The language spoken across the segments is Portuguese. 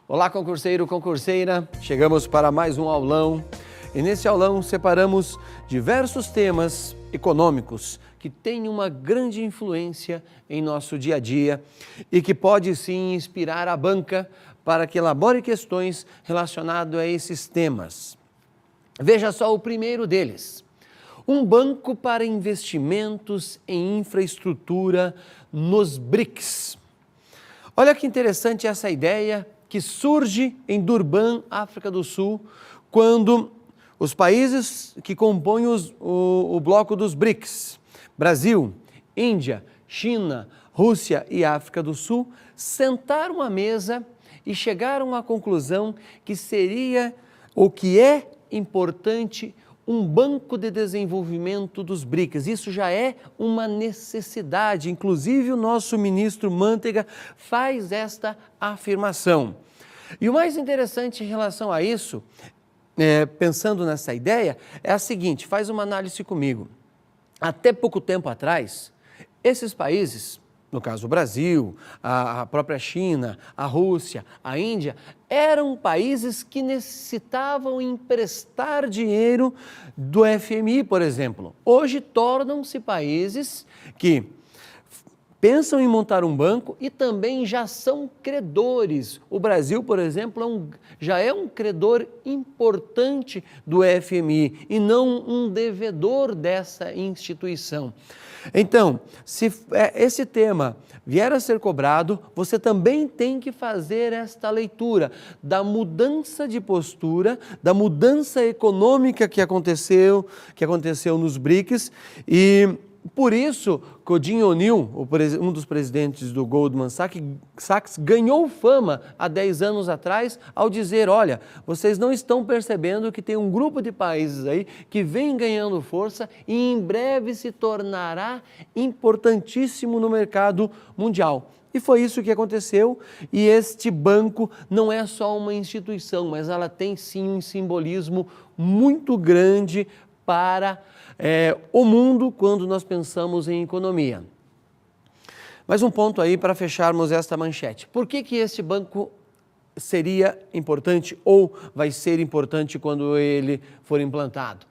Olá, concurseiro, concurseira! Chegamos para mais um aulão e nesse aulão separamos diversos temas econômicos que têm uma grande influência em nosso dia a dia e que pode sim inspirar a banca para que elabore questões relacionadas a esses temas. Veja só o primeiro deles. Um banco para investimentos em infraestrutura nos BRICS. Olha que interessante essa ideia que surge em Durban, África do Sul, quando os países que compõem o bloco dos BRICS, Brasil, Índia, China, Rússia e África do Sul, sentaram à mesa e chegaram à conclusão que seria ou que é importante um banco de desenvolvimento dos BRICS. Isso já é uma necessidade, inclusive o nosso ministro Manteiga faz esta afirmação. E o mais interessante em relação a isso, pensando nessa ideia, é a seguinte, faz uma análise comigo. Até pouco tempo atrás, esses países, no caso o Brasil, a própria China, a Rússia, a Índia, eram países que necessitavam emprestar dinheiro do FMI, por exemplo. Hoje tornam-se países que pensam em montar um banco e também já são credores. O Brasil, por exemplo, já é um credor importante do FMI e não um devedor dessa instituição. Então, se esse tema vier a ser cobrado, você também tem que fazer esta leitura da mudança de postura, da mudança econômica que aconteceu nos BRICS e por isso, Claudine O'Neill, um dos presidentes do Goldman Sachs, ganhou fama há 10 anos atrás ao dizer, olha, vocês não estão percebendo que tem um grupo de países aí que vem ganhando força e em breve se tornará importantíssimo no mercado mundial. E foi isso que aconteceu e este banco não é só uma instituição, mas ela tem sim um simbolismo muito grande para o mundo quando nós pensamos em economia. Mais um ponto aí para fecharmos esta manchete. Por que este banco seria importante ou vai ser importante quando ele for implantado?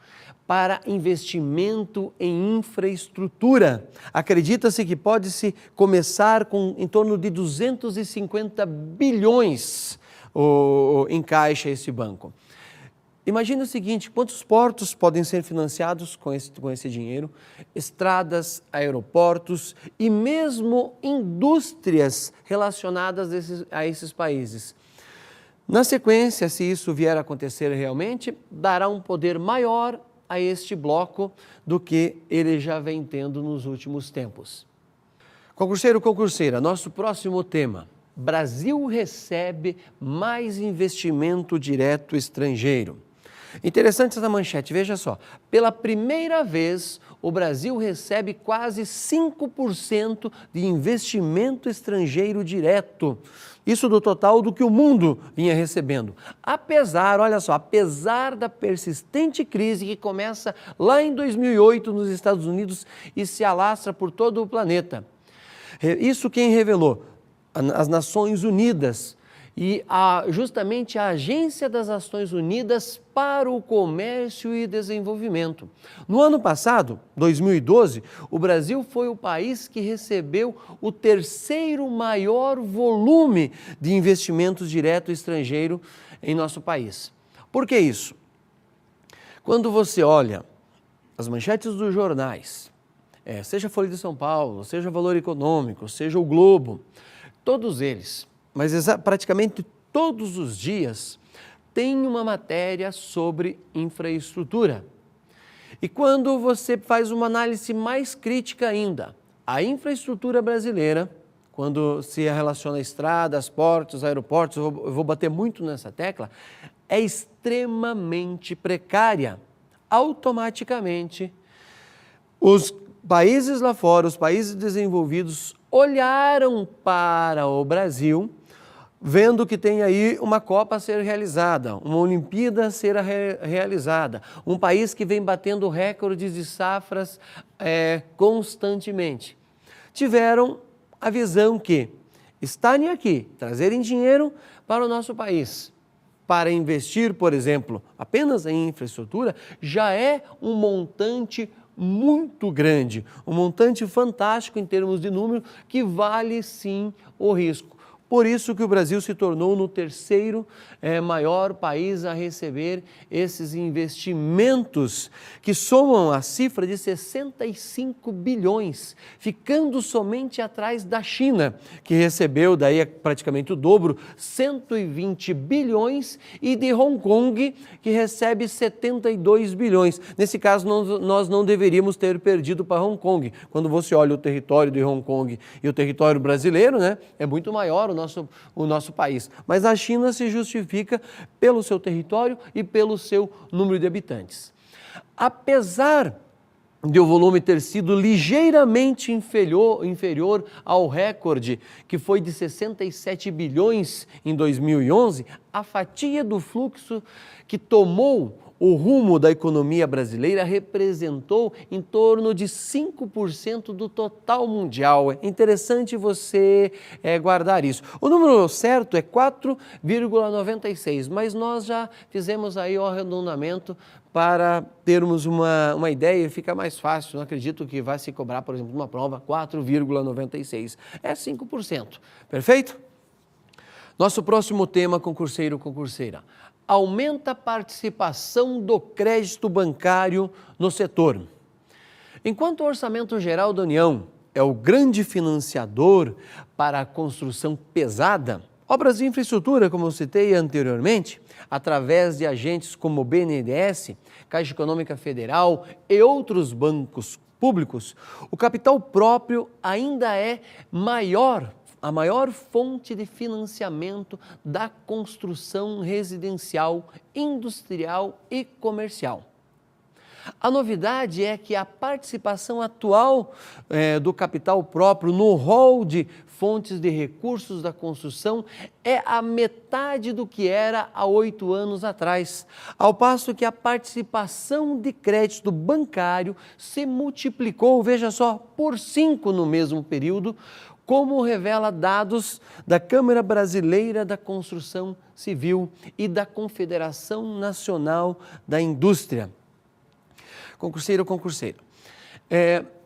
Para investimento em infraestrutura. Acredita-se que pode-se começar com em torno de 250 bilhões em caixa esse banco. Imagine o seguinte, quantos portos podem ser financiados com esse dinheiro, estradas, aeroportos e mesmo indústrias relacionadas a esses países. Na sequência, se isso vier a acontecer realmente, dará um poder maior a este bloco do que ele já vem tendo nos últimos tempos. Concurseiro, concurseira, nosso próximo tema. Brasil recebe mais investimento direto estrangeiro. Interessante essa manchete, veja só, pela primeira vez o Brasil recebe quase 5% de investimento estrangeiro direto, isso do total do que o mundo vinha recebendo. Apesar, olha só, apesar da persistente crise que começa lá em 2008 nos Estados Unidos e se alastra por todo o planeta. Isso quem revelou? As Nações Unidas. E justamente a Agência das Nações Unidas para o Comércio e Desenvolvimento. No ano passado, 2012, o Brasil foi o país que recebeu o terceiro maior volume de investimentos direto estrangeiro em nosso país. Por que isso? Quando você olha as manchetes dos jornais, seja Folha de São Paulo, seja Valor Econômico, seja o Globo, todos eles, mas praticamente todos os dias tem uma matéria sobre infraestrutura. E quando você faz uma análise mais crítica ainda, a infraestrutura brasileira, quando se relaciona a estradas, portos, aeroportos, eu vou bater muito nessa tecla, é extremamente precária. Automaticamente, os países lá fora, os países desenvolvidos, olharam para o Brasil, vendo que tem aí uma Copa a ser realizada, uma Olimpíada a ser realizada, um país que vem batendo recordes de safras constantemente. Tiveram a visão que estarem aqui, trazerem dinheiro para o nosso país, para investir, por exemplo, apenas em infraestrutura, já é um montante muito grande, um montante fantástico em termos de número, que vale sim o risco. Por isso que o Brasil se tornou no terceiro maior país a receber esses investimentos, que somam a cifra de 65 bilhões, ficando somente atrás da China, que recebeu daí praticamente o dobro, 120 bilhões, e de Hong Kong, que recebe 72 bilhões. Nesse caso, nós não deveríamos ter perdido para Hong Kong. Quando você olha o território de Hong Kong e o território brasileiro, né, é muito maior o nosso país. Mas a China se justifica pelo seu território e pelo seu número de habitantes. Apesar de o volume ter sido ligeiramente inferior ao recorde, que foi de 67 bilhões em 2011, a fatia do fluxo que tomou o rumo da economia brasileira representou em torno de 5% do total mundial. É interessante você guardar isso. O número certo é 4,96, mas nós já fizemos aí o arredondamento para termos uma ideia e fica mais fácil. Não acredito que vai se cobrar, por exemplo, uma prova 4,96. É 5%. Perfeito? Nosso próximo tema, concurseiro, concurseira. Aumenta a participação do crédito bancário no setor. Enquanto o Orçamento Geral da União é o grande financiador para a construção pesada, obras de infraestrutura, como eu citei anteriormente, através de agentes como o BNDES, Caixa Econômica Federal e outros bancos públicos, o capital próprio ainda é a maior fonte de financiamento da construção residencial, industrial e comercial. A novidade é que a participação atual do capital próprio no rol de fontes de recursos da construção é a metade do que era há 8 anos atrás, ao passo que a participação de crédito bancário se multiplicou, veja só, por 5 no mesmo período, como revela dados da Câmara Brasileira da Construção Civil e da Confederação Nacional da Indústria. Concurseiro, concurseira,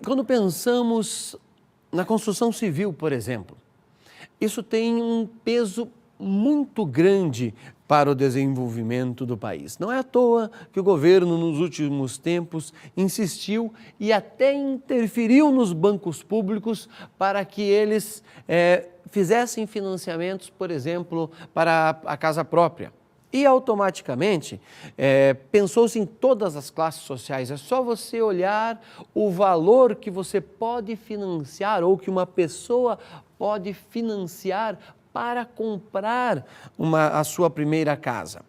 quando pensamos na construção civil, por exemplo, isso tem um peso muito grande para o desenvolvimento do país. Não é à toa que o governo, nos últimos tempos, insistiu e até interferiu nos bancos públicos para que eles fizessem financiamentos, por exemplo, para a casa própria. E automaticamente pensou-se em todas as classes sociais. É só você olhar o valor que você pode financiar ou que uma pessoa pode financiar para comprar a sua primeira casa.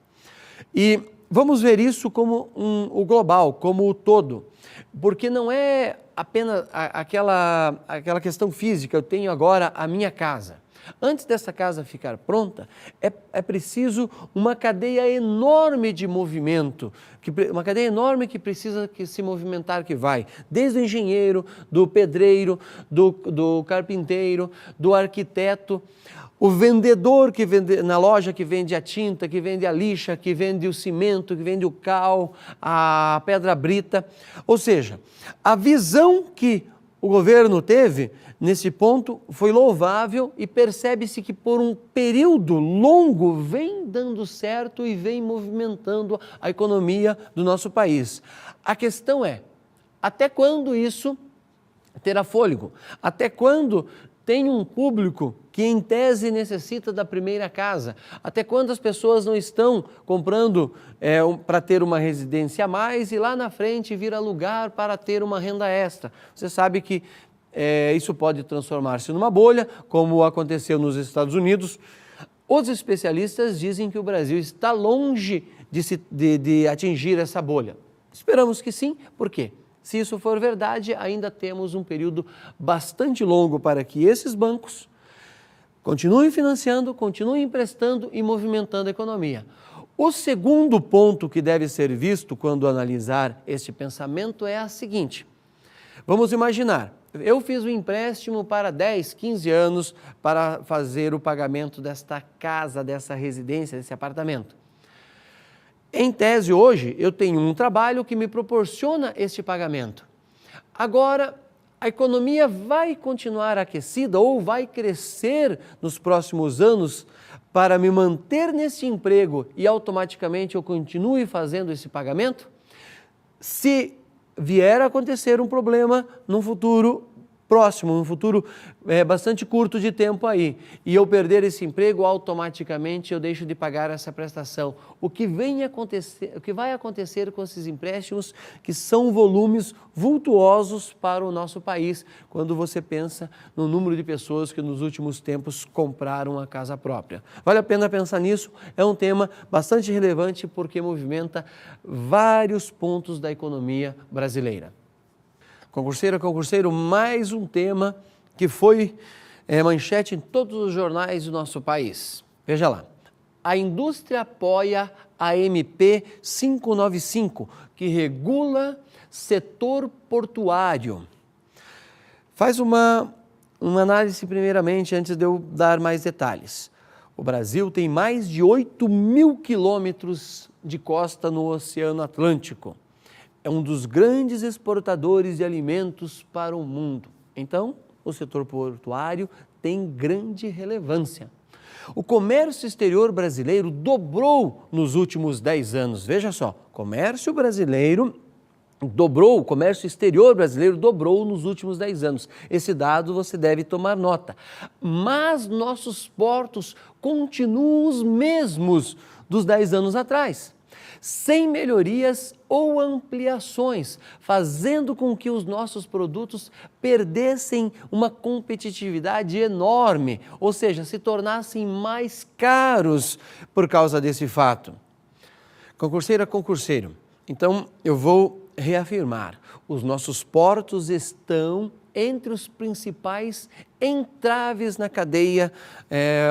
E vamos ver isso como o global, como o todo, porque não é apenas aquela questão física, eu tenho agora a minha casa. Antes dessa casa ficar pronta, é preciso uma cadeia enorme de movimento, uma cadeia enorme que precisa se movimentar, que vai desde o engenheiro, do pedreiro, do carpinteiro, do arquiteto, o vendedor que vende na loja, que vende a tinta, que vende a lixa, que vende o cimento, que vende o cal, a pedra brita. Ou seja, a visão que o governo teve nesse ponto foi louvável e percebe-se que por um período longo vem dando certo e vem movimentando a economia do nosso país. A questão é, até quando isso terá fôlego? Até quando tem um público que em tese necessita da primeira casa? Até quando as pessoas não estão comprando para ter uma residência a mais e lá na frente vir alugar para ter uma renda extra? Você sabe que isso pode transformar-se numa bolha, como aconteceu nos Estados Unidos. Os especialistas dizem que o Brasil está longe de atingir essa bolha. Esperamos que sim, por quê? Se isso for verdade, ainda temos um período bastante longo para que esses bancos continuem financiando, continuem emprestando e movimentando a economia. O segundo ponto que deve ser visto quando analisar este pensamento é a seguinte: vamos imaginar eu fiz um empréstimo para 10, 15 anos para fazer o pagamento desta casa, dessa residência, desse apartamento. Em tese, hoje, eu tenho um trabalho que me proporciona este pagamento. Agora, a economia vai continuar aquecida ou vai crescer nos próximos anos para me manter nesse emprego e automaticamente eu continue fazendo esse pagamento? Se vier a acontecer um problema num futuro próximo, num futuro bastante curto de tempo aí, e eu perder esse emprego, automaticamente eu deixo de pagar essa prestação. O que vai acontecer com esses empréstimos, que são volumes vultuosos para o nosso país, quando você pensa no número de pessoas que nos últimos tempos compraram a casa própria. Vale a pena pensar nisso, é um tema bastante relevante porque movimenta vários pontos da economia brasileira. Concurseira, concurseiro, mais um tema que foi manchete em todos os jornais do nosso país. Veja lá, a indústria apoia a MP 595, que regula setor portuário. Faz uma análise primeiramente, antes de eu dar mais detalhes. O Brasil tem mais de 8.000 quilômetros de costa no Oceano Atlântico. É um dos grandes exportadores de alimentos para o mundo. Então, o setor portuário tem grande relevância. O comércio exterior brasileiro dobrou nos últimos 10 anos. Veja só, o comércio exterior brasileiro dobrou nos últimos 10 anos. Esse dado você deve tomar nota. Mas nossos portos continuam os mesmos dos 10 anos atrás, sem melhorias ou ampliações, fazendo com que os nossos produtos perdessem uma competitividade enorme, ou seja, se tornassem mais caros por causa desse fato. Concurseira, concurseiro, então eu vou reafirmar, os nossos portos estão entre os principais entraves na cadeia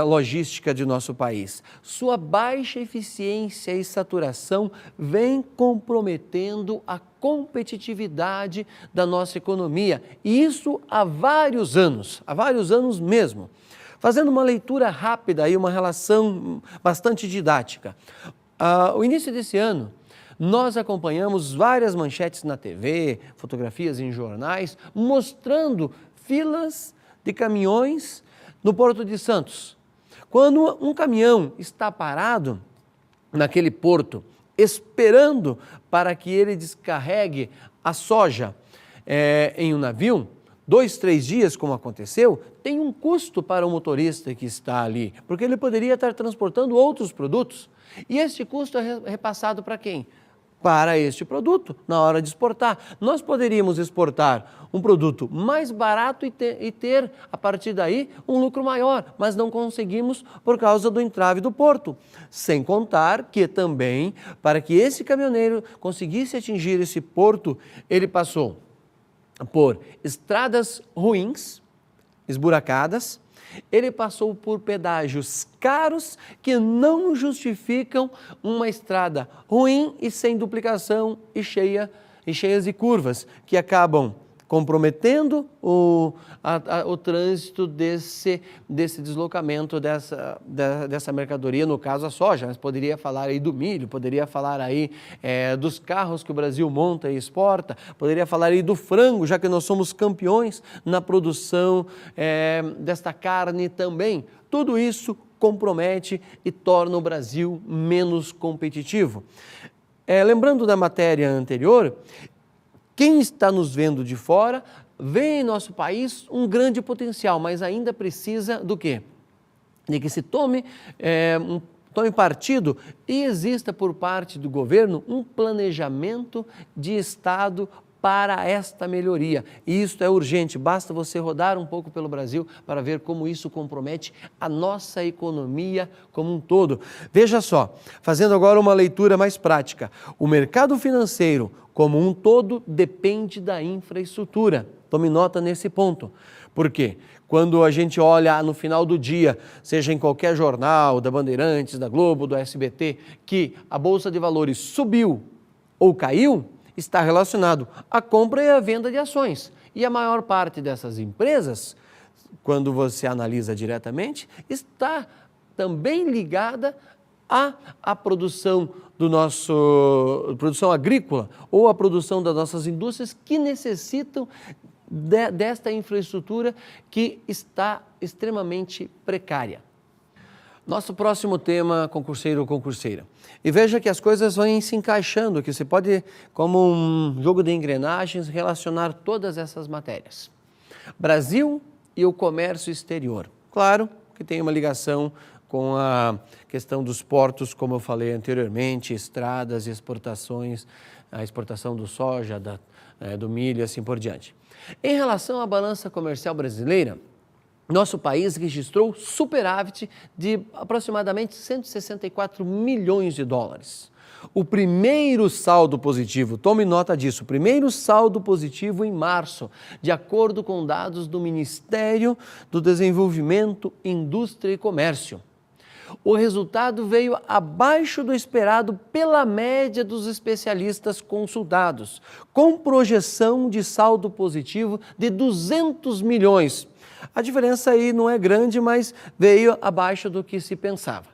logística de nosso país. Sua baixa eficiência e saturação vem comprometendo a competitividade da nossa economia, e isso há vários anos mesmo. Fazendo uma leitura rápida e uma relação bastante didática. O início desse ano, nós acompanhamos várias manchetes na TV, fotografias em jornais, mostrando filas de caminhões no Porto de Santos. Quando um caminhão está parado naquele porto, esperando para que ele descarregue a soja em um navio, 2, 3 dias, como aconteceu, tem um custo para o motorista que está ali, porque ele poderia estar transportando outros produtos. E esse custo é repassado para quem? Para este produto, na hora de exportar. Nós poderíamos exportar um produto mais barato e ter, a partir daí, um lucro maior, mas não conseguimos por causa do entrave do porto. Sem contar que também, para que esse caminhoneiro conseguisse atingir esse porto, ele passou por estradas ruins, esburacadas, ele passou por pedágios caros que não justificam uma estrada ruim e sem duplicação e cheias de curvas, que acabam comprometendo o trânsito desse deslocamento dessa mercadoria, no caso a soja, mas poderia falar aí do milho, poderia falar aí dos carros que o Brasil monta e exporta, poderia falar aí do frango, já que nós somos campeões na produção desta carne também. Tudo isso compromete e torna o Brasil menos competitivo. Lembrando da matéria anterior, quem está nos vendo de fora vê em nosso país um grande potencial, mas ainda precisa do quê? De que se tome partido e exista por parte do governo um planejamento de Estado para esta melhoria. E isso é urgente, basta você rodar um pouco pelo Brasil para ver como isso compromete a nossa economia como um todo. Veja só, fazendo agora uma leitura mais prática, o mercado financeiro como um todo depende da infraestrutura. Tome nota nesse ponto. Por quê? Quando a gente olha no final do dia, seja em qualquer jornal, da Bandeirantes, da Globo, do SBT, que a Bolsa de Valores subiu ou caiu, está relacionado à compra e à venda de ações. E a maior parte dessas empresas, quando você analisa diretamente, está também ligada à produção produção agrícola ou à produção das nossas indústrias que necessitam desta infraestrutura que está extremamente precária. Nosso próximo tema, concurseiro ou concurseira. E veja que as coisas vão se encaixando, que você pode, como um jogo de engrenagens, relacionar todas essas matérias. Brasil e o comércio exterior. Claro que tem uma ligação com a questão dos portos, como eu falei anteriormente, estradas, exportações, a exportação do soja, do milho e assim por diante. Em relação à balança comercial brasileira, nosso país registrou superávit de aproximadamente 164 milhões de dólares. O primeiro saldo positivo, tome nota disso, o primeiro saldo positivo em março, de acordo com dados do Ministério do Desenvolvimento, Indústria e Comércio. O resultado veio abaixo do esperado pela média dos especialistas consultados, com projeção de saldo positivo de 200 milhões. A diferença aí não é grande, mas veio abaixo do que se pensava.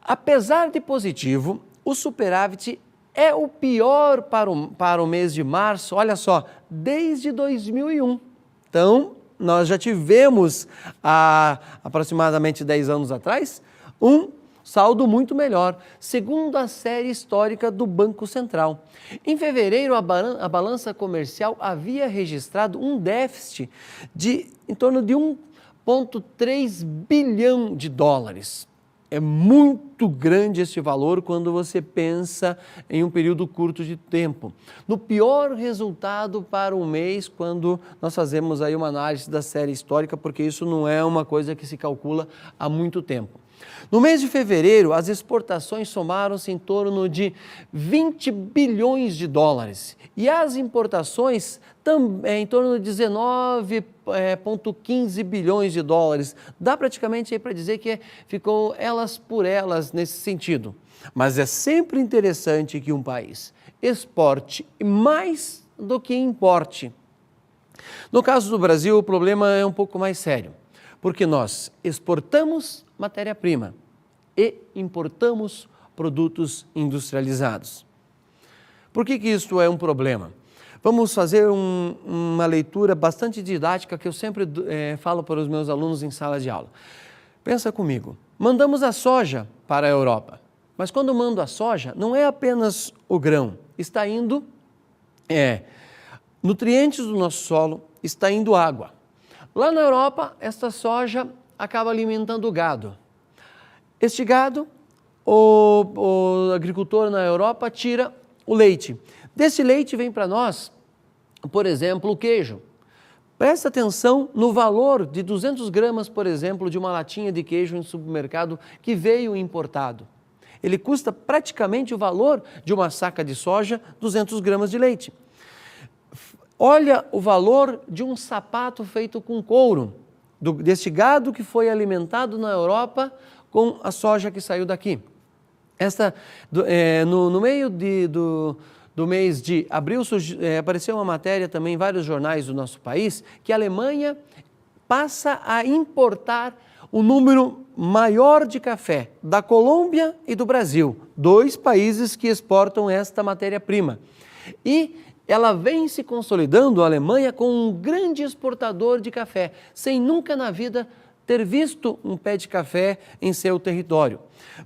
Apesar de positivo, o superávit é o pior para o mês de março, olha só, desde 2001. Então, nós já tivemos, há aproximadamente 10 anos atrás, um saldo muito melhor, segundo a série histórica do Banco Central. Em fevereiro, a balança comercial havia registrado um déficit de em torno de 1,3 bilhão de dólares. É muito grande esse valor quando você pensa em um período curto de tempo. No pior resultado para um mês, quando nós fazemos aí uma análise da série histórica, porque isso não é uma coisa que se calcula há muito tempo. No mês de fevereiro, as exportações somaram-se em torno de 20 bilhões de dólares e as importações em torno de 19,15 bilhões de dólares. Dá praticamente aí para dizer que ficou elas por elas nesse sentido. Mas é sempre interessante que um país exporte mais do que importe. No caso do Brasil, o problema é um pouco mais sério, porque nós exportamos matéria-prima e importamos produtos industrializados. Por que isso é um problema? Vamos fazer uma leitura bastante didática que eu sempre falo para os meus alunos em sala de aula. Pensa comigo, mandamos a soja para a Europa, mas quando mando a soja, não é apenas o grão, está indo nutrientes do nosso solo, está indo água. Lá na Europa, esta soja acaba alimentando o gado. Este gado, o agricultor na Europa tira o leite. Desse leite vem para nós, por exemplo, o queijo. Presta atenção no valor de 200 gramas, por exemplo, de uma latinha de queijo em supermercado que veio importado. Ele custa praticamente o valor de uma saca de soja, 200 gramas de leite. Olha o valor de um sapato feito com couro, deste gado que foi alimentado na Europa com a soja que saiu daqui. No meio do mês de abril apareceu uma matéria também em vários jornais do nosso país que a Alemanha passa a importar o número maior de café da Colômbia e do Brasil, dois países que exportam esta matéria-prima. E ela vem se consolidando, a Alemanha, como um grande exportador de café, sem nunca na vida ter visto um pé de café em seu território.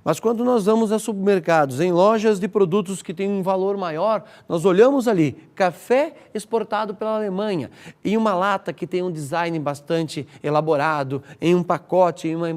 Mas quando nós vamos a supermercados, em lojas de produtos que têm um valor maior, nós olhamos ali, café exportado pela Alemanha, em uma lata que tem um design bastante elaborado, em um pacote, em uma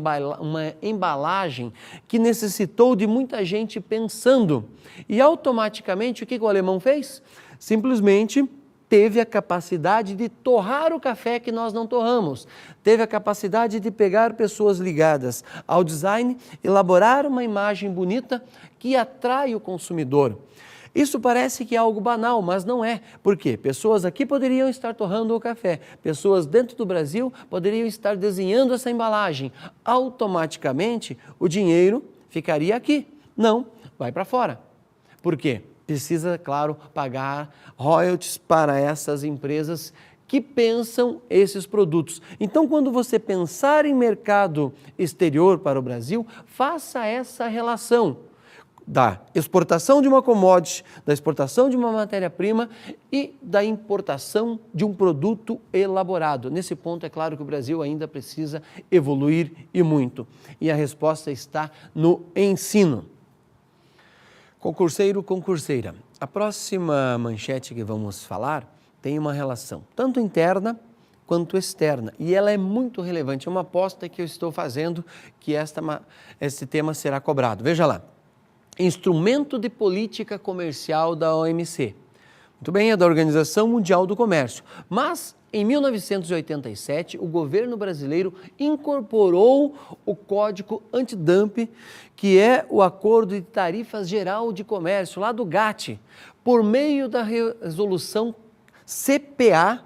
embalagem que necessitou de muita gente pensando. E automaticamente, o que o alemão fez? Simplesmente teve a capacidade de torrar o café que nós não torramos, teve a capacidade de pegar pessoas ligadas ao design, elaborar uma imagem bonita que atrai o consumidor. Isso parece que é algo banal, mas não é. Por quê? Pessoas aqui poderiam estar torrando o café, pessoas dentro do Brasil poderiam estar desenhando essa embalagem. Automaticamente, o dinheiro ficaria aqui. Não, vai para fora. Por quê? precisa, claro, pagar royalties para essas empresas que pensam esses produtos. Então, quando você pensar em mercado exterior para o Brasil, faça essa relação da exportação de uma commodity, da exportação de uma matéria-prima e da importação de um produto elaborado. Nesse ponto, é claro que o Brasil ainda precisa evoluir e muito. E a resposta está no ensino. Concurseiro, concurseira, a próxima manchete que vamos falar tem uma relação tanto interna quanto externa e ela é muito relevante. É uma aposta que eu estou fazendo que esse tema será cobrado. Veja lá, instrumento de política comercial da OMC. Muito bem, é da Organização Mundial do Comércio, mas em 1987 o governo brasileiro incorporou o Código Antidumping, que é o Acordo de Tarifas Geral de Comércio, lá do GATT, por meio da resolução CPA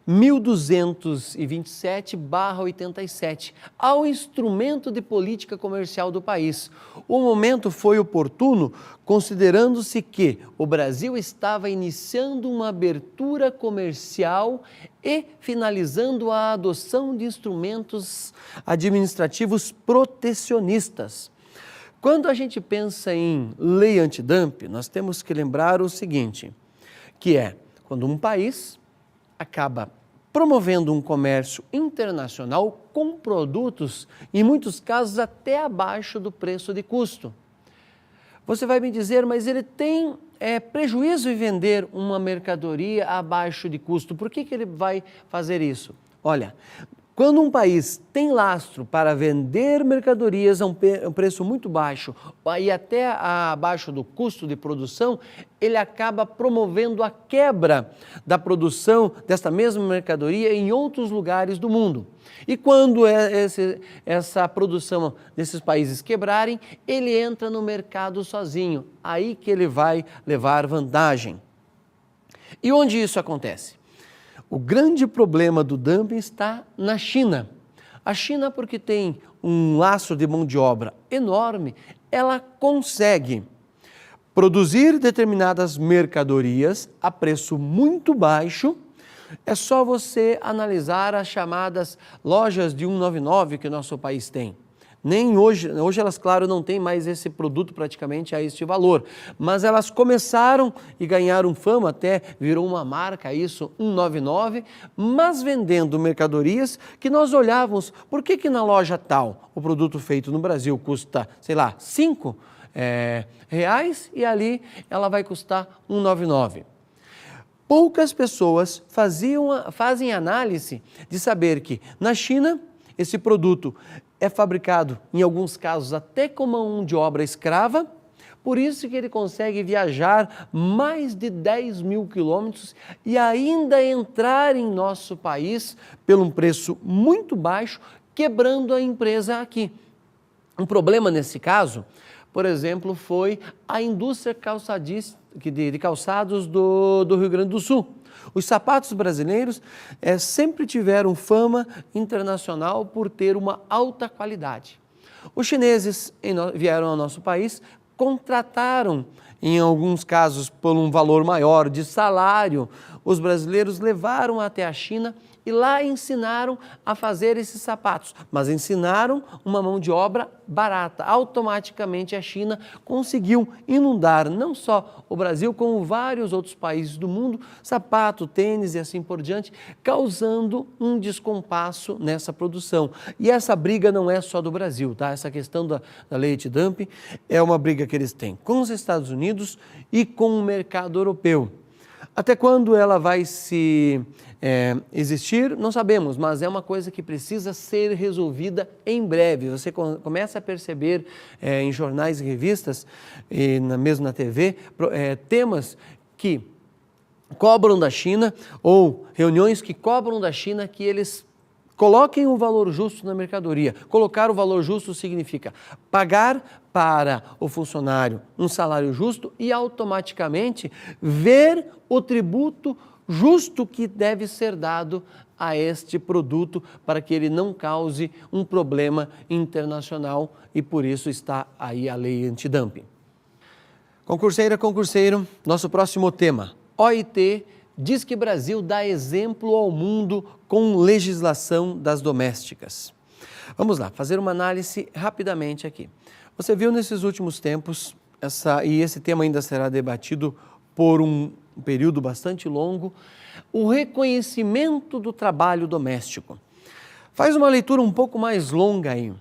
1227/87, ao instrumento de política comercial do país. O momento foi oportuno, considerando-se que o Brasil estava iniciando uma abertura comercial e finalizando a adoção de instrumentos administrativos protecionistas. Quando a gente pensa em lei antidumping, nós temos que lembrar o seguinte, que é quando um país acaba promovendo um comércio internacional com produtos, em muitos casos, até abaixo do preço de custo. Você vai me dizer, mas ele tem prejuízo em vender uma mercadoria abaixo de custo. Por que ele vai fazer isso? Olha, quando um país tem lastro para vender mercadorias a um preço muito baixo e até abaixo do custo de produção, ele acaba promovendo a quebra da produção desta mesma mercadoria em outros lugares do mundo. E quando essa produção desses países quebrarem, ele entra no mercado sozinho, aí que ele vai levar vantagem. E onde isso acontece? O grande problema do dumping está na China. A China, porque tem um laço de mão de obra enorme, ela consegue produzir determinadas mercadorias a preço muito baixo. É só você analisar as chamadas lojas de 199 que o nosso país tem. Nem hoje elas, claro, não têm mais esse produto praticamente a este valor, mas elas começaram e ganharam fama, até virou uma marca isso, 199, mas vendendo mercadorias que nós olhávamos, por que na loja tal o produto feito no Brasil custa, sei lá, 5 reais e ali ela vai custar 199. Poucas pessoas fazem análise de saber que na China esse produto é fabricado, em alguns casos, até com mão de obra escrava, por isso que ele consegue viajar mais de 10.000 quilômetros e ainda entrar em nosso país por um preço muito baixo, quebrando a empresa aqui. Um problema nesse caso, por exemplo, foi a indústria de calçados do Rio Grande do Sul. Os sapatos brasileiros sempre tiveram fama internacional por ter uma alta qualidade. Os chineses vieram ao nosso país, contrataram, em alguns casos, por um valor maior de salário, os brasileiros levaram até a China e lá ensinaram a fazer esses sapatos, mas ensinaram uma mão de obra barata. Automaticamente a China conseguiu inundar não só o Brasil, como vários outros países do mundo, sapato, tênis e assim por diante, causando um descompasso nessa produção. E essa briga não é só do Brasil, tá? Essa questão da lei antidumping é uma briga que eles têm com os Estados Unidos e com o mercado europeu. Até quando ela vai existir, não sabemos, mas é uma coisa que precisa ser resolvida em breve. Você começa a perceber em jornais e revistas, e mesmo na TV, temas que cobram da China ou reuniões que cobram da China que eles coloquem o valor justo na mercadoria. Colocar o valor justo significa pagar para o funcionário um salário justo e automaticamente ver o tributo justo que deve ser dado a este produto para que ele não cause um problema internacional e por isso está aí a lei antidumping. Concurseira, concurseiro, nosso próximo tema. OIT diz que Brasil dá exemplo ao mundo com legislação das domésticas. Vamos lá, fazer uma análise rapidamente aqui. Você viu nesses últimos tempos, e esse tema ainda será debatido por um período bastante longo, o reconhecimento do trabalho doméstico. Faz uma leitura um pouco mais longa aí.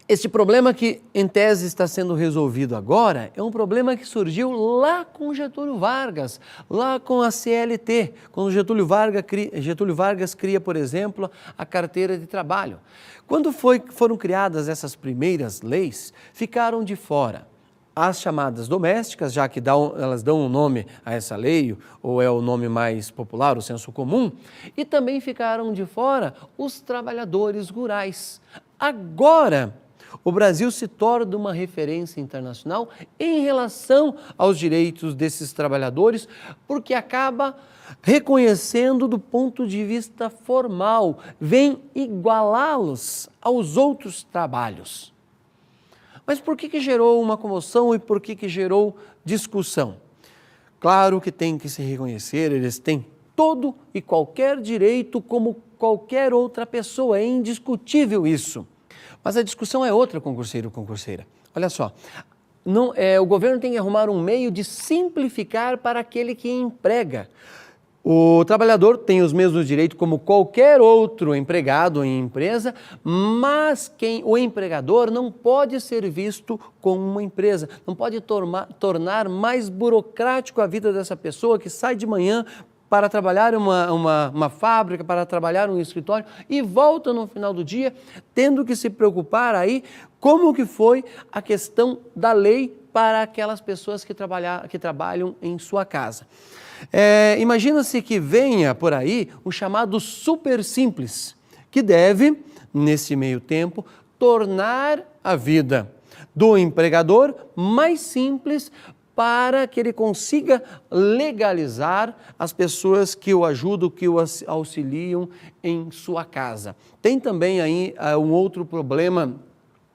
Este problema que, em tese, está sendo resolvido agora é um problema que surgiu lá com Getúlio Vargas, lá com a CLT, quando Getúlio Vargas cria, por exemplo, a carteira de trabalho. Quando foram criadas essas primeiras leis, ficaram de fora as chamadas domésticas, já que elas dão um nome a essa lei, ou é o nome mais popular, o senso comum, e também ficaram de fora os trabalhadores rurais. Agora, o Brasil se torna uma referência internacional em relação aos direitos desses trabalhadores, porque acaba reconhecendo do ponto de vista formal, vem igualá-los aos outros trabalhos. Mas por que gerou uma comoção e por que gerou discussão? Claro que tem que se reconhecer, eles têm todo e qualquer direito como qualquer outra pessoa, é indiscutível isso. Mas a discussão é outra, concurseiro, concurseira. Olha só, o governo tem que arrumar um meio de simplificar para aquele que emprega. O trabalhador tem os mesmos direitos como qualquer outro empregado em empresa, mas o empregador não pode ser visto como uma empresa, não pode tornar mais burocrático a vida dessa pessoa que sai de manhã para trabalhar em uma fábrica, para trabalhar em um escritório e volta no final do dia tendo que se preocupar aí como que foi a questão da lei para aquelas pessoas que trabalham em sua casa. Imagina-se que venha por aí o chamado super simples, que deve, nesse meio tempo, tornar a vida do empregador mais simples para que ele consiga legalizar as pessoas que o ajudam, que o auxiliam em sua casa. Tem também aí um outro problema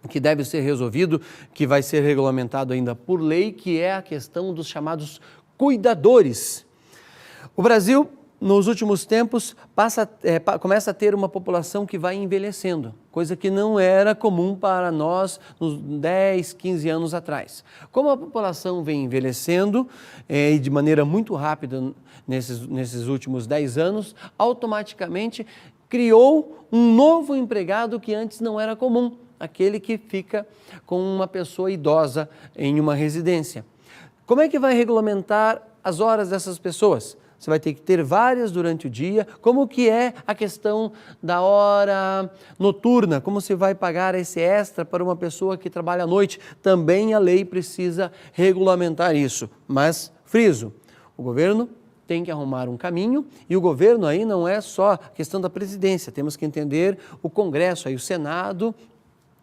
que deve ser resolvido, que vai ser regulamentado ainda por lei, que é a questão dos chamados cuidadores. O Brasil, nos últimos tempos, começa a ter uma população que vai envelhecendo, coisa que não era comum para nós nos 10, 15 anos atrás. Como a população vem envelhecendo e de maneira muito rápida nesses últimos 10 anos, automaticamente criou um novo empregado que antes não era comum, aquele que fica com uma pessoa idosa em uma residência. Como é que vai regulamentar as horas dessas pessoas? Você vai ter que ter várias durante o dia. Como que é a questão da hora noturna? Como se vai pagar esse extra para uma pessoa que trabalha à noite? Também a lei precisa regulamentar isso. Mas, friso, o governo tem que arrumar um caminho e o governo aí não é só a questão da presidência. Temos que entender o Congresso, aí o Senado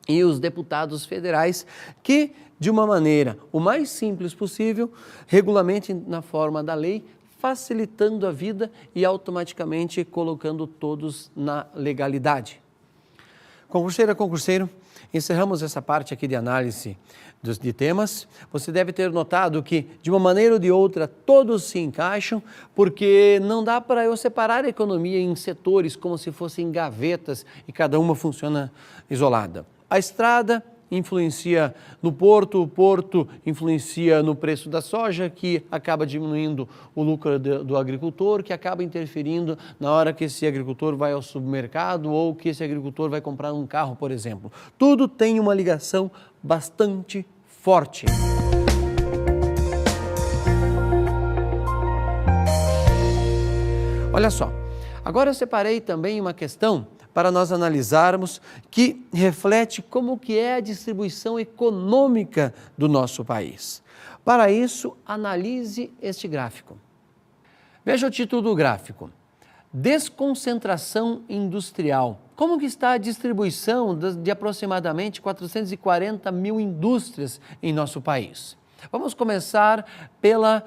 e os deputados federais que, de uma maneira o mais simples possível, regulamentem na forma da lei, facilitando a vida e automaticamente colocando todos na legalidade. Concurseira, concurseiro, encerramos essa parte aqui de análise de temas. Você deve ter notado que, de uma maneira ou de outra, todos se encaixam, porque não dá para eu separar a economia em setores como se fossem gavetas e cada uma funciona isolada. A estrada influencia no porto, o porto influencia no preço da soja, que acaba diminuindo o lucro do agricultor, que acaba interferindo na hora que esse agricultor vai ao supermercado ou que esse agricultor vai comprar um carro, por exemplo. Tudo tem uma ligação bastante forte. Olha só, agora eu separei também uma questão para nós analisarmos, que reflete como que é a distribuição econômica do nosso país. Para isso, analise este gráfico. Veja o título do gráfico: Desconcentração industrial. Como que está a distribuição de aproximadamente 440 mil indústrias em nosso país? Vamos começar pela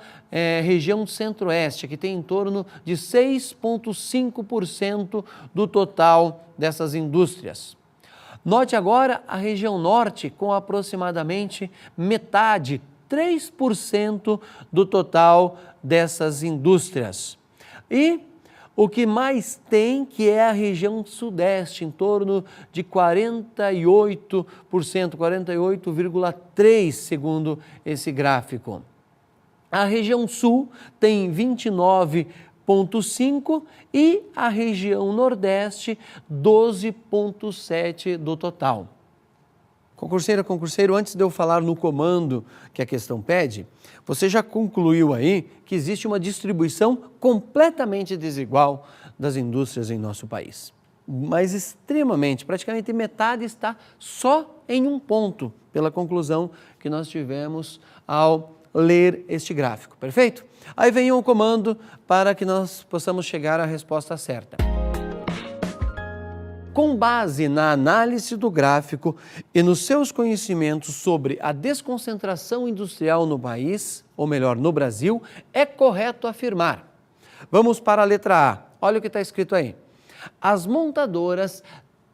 região centro-oeste, que tem em torno de 6,5% do total dessas indústrias. Note agora a região norte, com aproximadamente metade, 3% do total dessas indústrias. E o que mais tem, que é a região sudeste, em torno de 48%, 48,3% segundo esse gráfico. A região sul tem 29,5% e a região nordeste 12,7% do total. Concurseira, concurseiro, antes de eu falar no comando que a questão pede, você já concluiu aí que existe uma distribuição completamente desigual das indústrias em nosso país. Mas extremamente, praticamente metade está só em um ponto, pela conclusão que nós tivemos ao ler este gráfico, perfeito? Aí vem um comando para que nós possamos chegar à resposta certa. Com base na análise do gráfico e nos seus conhecimentos sobre a desconcentração industrial no país, ou melhor, no Brasil, é correto afirmar. Vamos para a letra A. Olha o que está escrito aí. As montadoras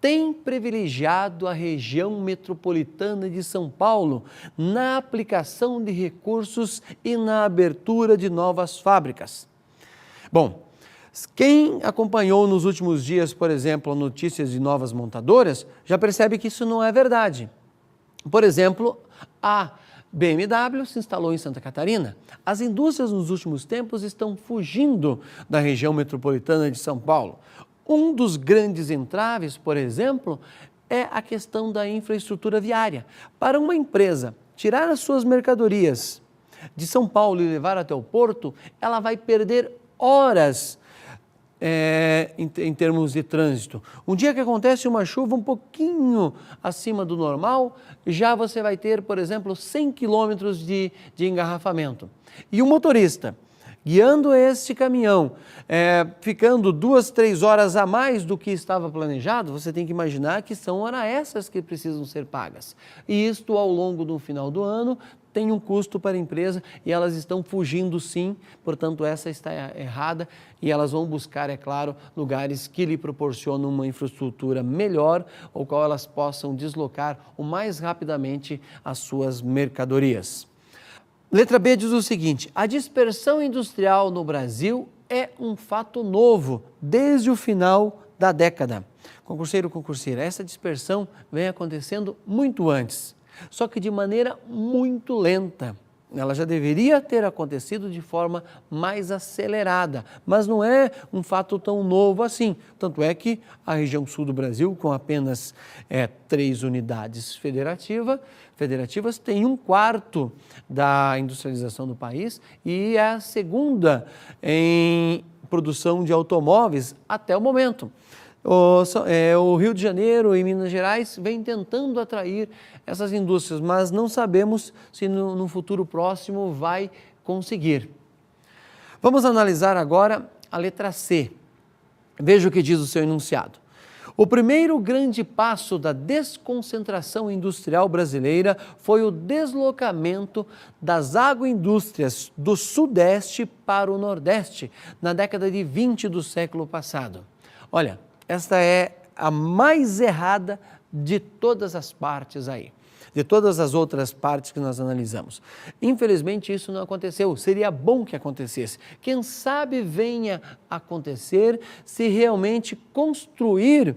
têm privilegiado a região metropolitana de São Paulo na aplicação de recursos e na abertura de novas fábricas. Bom, quem acompanhou nos últimos dias, por exemplo, notícias de novas montadoras, já percebe que isso não é verdade. Por exemplo, a BMW se instalou em Santa Catarina. As indústrias nos últimos tempos estão fugindo da região metropolitana de São Paulo. Um dos grandes entraves, por exemplo, é a questão da infraestrutura viária. Para uma empresa tirar as suas mercadorias de São Paulo e levar até o porto, ela vai perder horas em termos de trânsito. Um dia que acontece uma chuva um pouquinho acima do normal, já você vai ter, por exemplo, 100 quilômetros de engarrafamento. E o motorista, guiando este caminhão, ficando 2, 3 horas a mais do que estava planejado, você tem que imaginar que são horas extras que precisam ser pagas. E isto, ao longo do final do ano, tem um custo para a empresa e elas estão fugindo sim, portanto essa está errada e elas vão buscar, é claro, lugares que lhe proporcionam uma infraestrutura melhor ou qual elas possam deslocar o mais rapidamente as suas mercadorias. Letra B diz o seguinte: a dispersão industrial no Brasil é um fato novo desde o final da década. Concurseiro, concurseira, essa dispersão vem acontecendo muito antes, só que de maneira muito lenta. Ela já deveria ter acontecido de forma mais acelerada, mas não é um fato tão novo assim. Tanto é que a região sul do Brasil, com apenas 3 unidades federativas, tem 1/4 da industrialização do país e é a segunda em produção de automóveis até o momento. O Rio de Janeiro e Minas Gerais vem tentando atrair essas indústrias, mas não sabemos se no futuro próximo vai conseguir. Vamos analisar agora a letra C. Veja o que diz o seu enunciado. O primeiro grande passo da desconcentração industrial brasileira foi o deslocamento das agroindústrias do Sudeste para o Nordeste, na década de 20 do século passado. Olha, esta é a mais errada de todas as partes aí, de todas as outras partes que nós analisamos. Infelizmente isso não aconteceu, seria bom que acontecesse. Quem sabe venha acontecer se realmente construir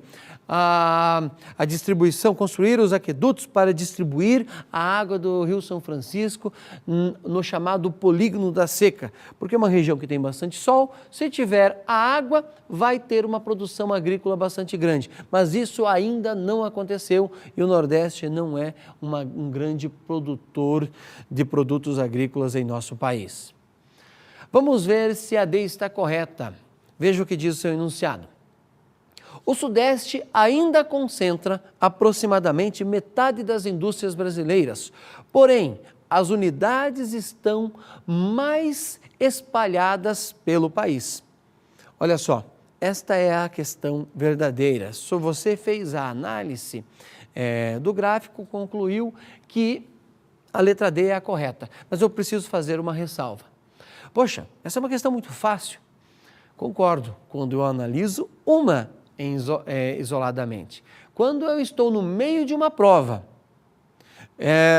a distribuição, construir os aquedutos para distribuir a água do Rio São Francisco no chamado polígono da seca, porque é uma região que tem bastante sol, se tiver a água vai ter uma produção agrícola bastante grande, mas isso ainda não aconteceu e o Nordeste não é um grande produtor de produtos agrícolas em nosso país. Vamos ver se a D está correta. Veja o que diz o seu enunciado. O Sudeste ainda concentra aproximadamente metade das indústrias brasileiras, porém, as unidades estão mais espalhadas pelo país. Olha só, esta é a questão verdadeira. Se você fez a análise do gráfico, concluiu que a letra D é a correta, mas eu preciso fazer uma ressalva. Poxa, essa é uma questão muito fácil. Concordo, quando eu analiso uma isoladamente. Quando eu estou no meio de uma prova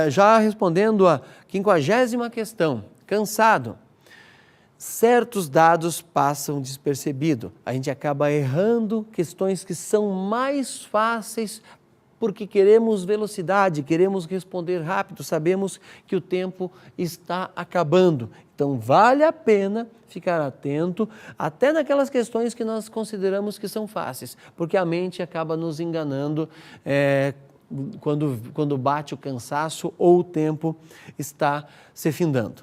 Já respondendo a 50ª questão, cansado. Certos dados passam despercebido. A gente acaba errando questões que são mais fáceis porque queremos velocidade, queremos responder rápido, sabemos que o tempo está acabando. Então, vale a pena ficar atento até naquelas questões que nós consideramos que são fáceis, porque a mente acaba nos enganando quando bate o cansaço ou o tempo está se findando.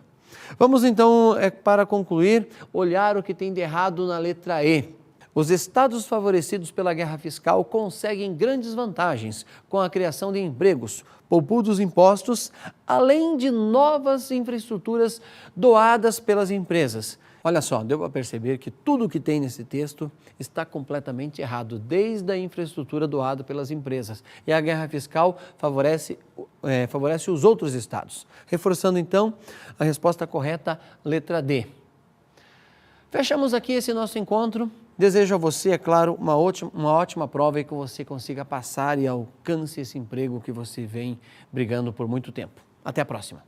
Vamos então, para concluir, olhar o que tem de errado na letra E. Os estados favorecidos pela guerra fiscal conseguem grandes vantagens com a criação de empregos, poupudos impostos, além de novas infraestruturas doadas pelas empresas. Olha só, deu para perceber que tudo o que tem nesse texto está completamente errado, desde a infraestrutura doada pelas empresas. E a guerra fiscal favorece os outros estados. Reforçando então, a resposta correta, letra D. Fechamos aqui esse nosso encontro. Desejo a você, é claro, uma ótima prova e que você consiga passar e alcance esse emprego que você vem brigando por muito tempo. Até a próxima.